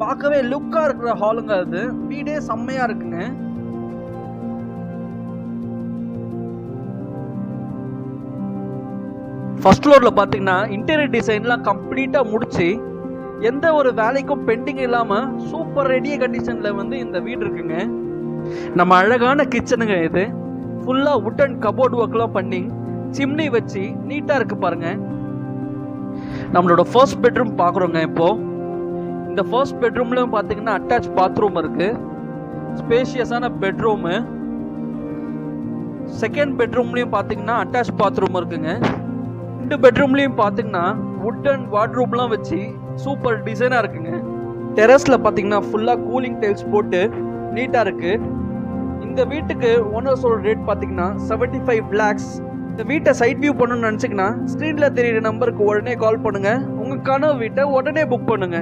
பார்க்கவே லுக்கா இருக்கிற ஹாலுங்க. அது வீடே செம்மையா இருக்குங்க. ஃபர்ஸ்ட் ஃப்ளோர்ல பாத்தீங்கன்னா இன்டீரியர் டிசைன்லாம் கம்ப்ளீட்டா முடிச்சு எந்த ஒரு வேலைக்கும் பெண்டிங் இல்லாம சூப்பர் ரெடிய கண்டிஷன்ல இந்த வீடு இருக்குங்க. நம்ம அழகான கிச்சனுங்க. இது ஃபுல்லா வுட் அண்ட் கபோர்ட் ஒர்க்லாம் பண்ணி சிம்னி வச்சு நீட்டா இருக்கு பாருங்க. நம்மளோட ஃபர்ஸ்ட் பெட்ரூம் பாக்குறோங்க. இப்போ இந்த ஃபர்ஸ்ட் பெட்ரூம்லயும் பாத்தீங்கன்னா அட்டாச் பாத்ரூம் இருக்கு. ஸ்பேஷியஸான பெட்ரூம். செகண்ட் பெட்ரூம்லயும் பாத்தீங்கன்னா அட்டாச் பாத்ரூம் இருக்குங்க. ரெண்டு பெட்ரூம்லயும் பாத்தீங்கன்னா வுட் அண்ட் வார்ட்ரோப்லாம் வச்சு சூப்பர் டிசைனா இருக்குங்க. டெரஸ்ல பாத்தீங்கன்னா ஃபுல்லா கூலிங் டைல்ஸ் போட்டு நீட்டா இருக்கு. இந்த வீட்டுக்கு ஓனர்ஸோட ரேட் பாத்தீங்கன்னா 75 lakhs. இந்த வீட்டை சைட் வியூ பண்ணணும்னு நினைச்சீங்கன்னா ஸ்கிரீன்ல தெரியுற நம்பருக்கு உடனே கால் பண்ணுங்க. உங்க கனவு வீட்டை உடனே புக் பண்ணுங்க.